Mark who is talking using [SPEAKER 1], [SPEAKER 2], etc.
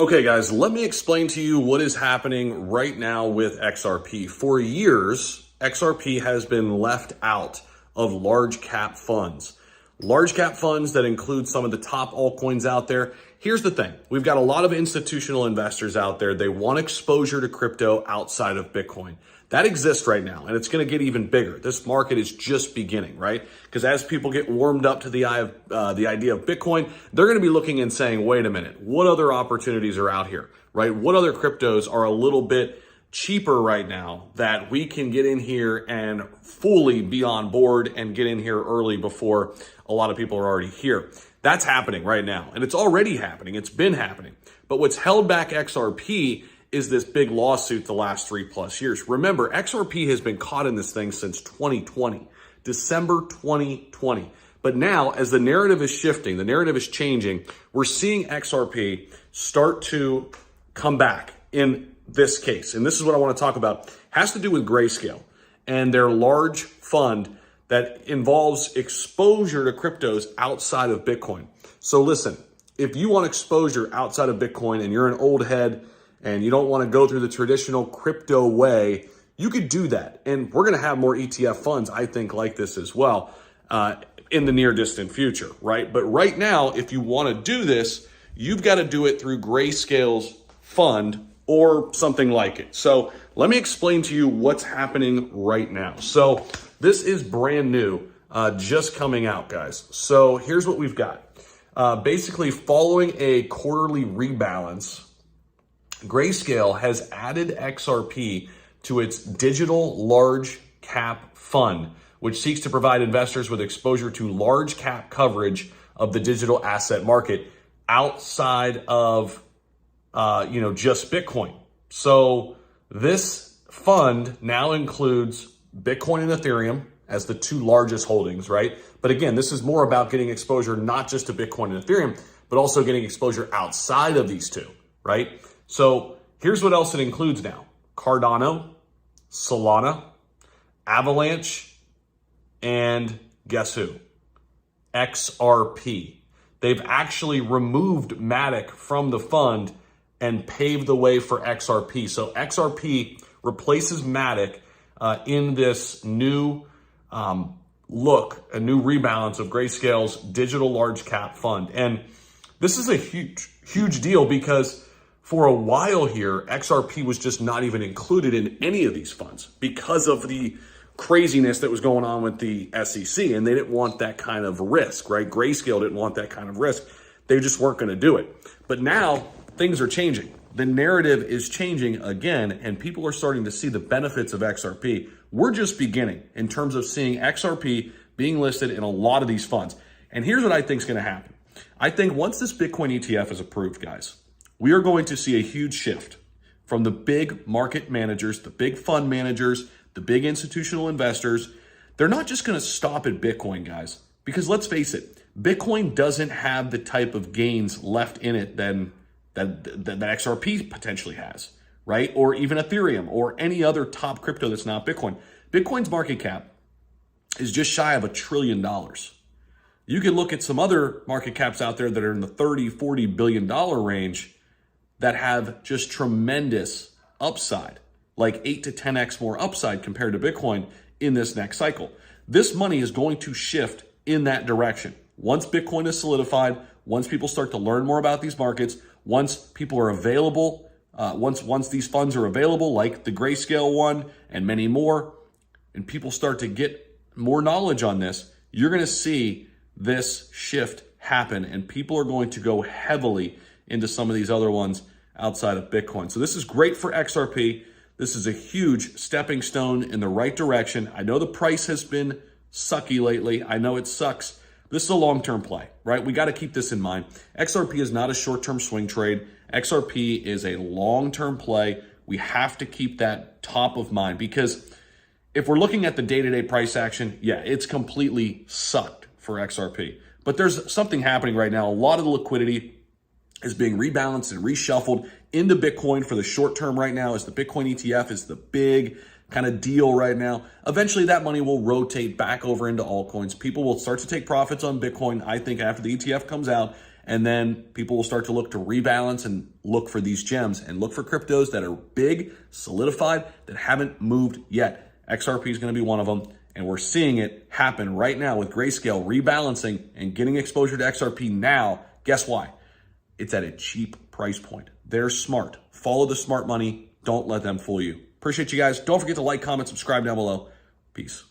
[SPEAKER 1] Okay, guys, let me explain to you what is happening right now with XRP. For years, XRP has been left out of large cap funds. Large cap funds that include some of the top altcoins out there. Here's the thing. We've got a lot of institutional investors out there. They want exposure to crypto outside of Bitcoin. That exists right now, and it's going to get even bigger. This market is just beginning, right? Because as people get warmed up to the idea of Bitcoin, they're going to be looking and saying, wait a minute, what other opportunities are out here, right? What other cryptos are a little bit cheaper right now that we can get in here and fully be on board and get in here early before a lot of people are already here? That's happening right now, and it's already happening. It's been happening. But what's held back XRP is this big lawsuit the last 3+ years. Remember, XRP has been caught in this thing since 2020, December 2020. But now, as the narrative is shifting, the narrative is changing, we're seeing XRP start to come back in this case. And this is what I want to talk about. It has to do with Grayscale and their large fund that involves exposure to cryptos outside of Bitcoin. So listen, if you want exposure outside of Bitcoin and you're an old head and you don't want to go through the traditional crypto way, you could do that. And we're going to have more ETF funds, I think, like this as well in the near distant future, right? But right now, if you want to do this, you've got to do it through Grayscale's fund or something like it. So let me explain to you what's happening right now. So this is brand new, just coming out, guys. So here's what we've got. Basically, following a quarterly rebalance, Grayscale has added XRP to its digital large cap fund, which seeks to provide investors with exposure to large cap coverage of the digital asset market outside of, just Bitcoin. So this fund now includes Bitcoin and Ethereum as the two largest holdings, right? But again, this is more about getting exposure not just to Bitcoin and Ethereum, but also getting exposure outside of these two, right? So here's what else it includes now. Cardano, Solana, Avalanche, and guess who? XRP. They've actually removed Matic from the fund and paved the way for XRP. So XRP replaces Matic in this new look, a new rebalance of Grayscale's digital large cap fund. And this is a huge deal because for a while here, XRP was just not even included in any of these funds because of the craziness that was going on with the SEC, and they didn't want that kind of risk, right? Grayscale didn't want that kind of risk. They just weren't going to do it. But now things are changing. The narrative is changing again, and people are starting to see the benefits of XRP. We're just beginning in terms of seeing XRP being listed in a lot of these funds. And here's what I think is going to happen. I think once this Bitcoin ETF is approved, guys, we are going to see a huge shift from the big market managers, the big fund managers, the big institutional investors. They're not just going to stop at Bitcoin, guys, because let's face it, Bitcoin doesn't have the type of gains left in it that XRP potentially has, right? Or even Ethereum or any other top crypto that's not Bitcoin. Bitcoin's market cap is just shy of $1 trillion. You can look at some other market caps out there that are in the $30-40 billion range that have just tremendous upside, like 8 to 10x more upside compared to Bitcoin in this next cycle. This money is going to shift in that direction. Once Bitcoin is solidified, once people start to learn more about these markets, once people are available, once these funds are available, like the Grayscale one and many more, and people start to get more knowledge on this, you're going to see this shift happen, and people are going to go heavily into some of these other ones outside of Bitcoin. So this is great for XRP. This is a huge stepping stone in the right direction. I know the price has been sucky lately. I know it sucks. This is a long-term play, right? We got to keep this in mind. XRP is not a short-term swing trade. XRP is a long-term play. We have to keep that top of mind because if we're looking at the day-to-day price action, yeah, it's completely sucked for XRP. But there's something happening right now. A lot of the liquidity is being rebalanced and reshuffled into Bitcoin for the short term right now, as the Bitcoin ETF is the big kind of deal right now. Eventually that money will rotate back over into altcoins. People will start to take profits on Bitcoin, I think, after the ETF comes out, And then people will start to look to rebalance and look for these gems and look for cryptos that are big, solidified, that haven't moved yet. XRP is going to be one of them. And we're seeing it happen right now with Grayscale rebalancing and getting exposure to XRP now. Guess why? It's at a cheap price point. They're smart. Follow the smart money. Don't let them fool you. Appreciate you guys. Don't forget to like, comment, subscribe down below. Peace.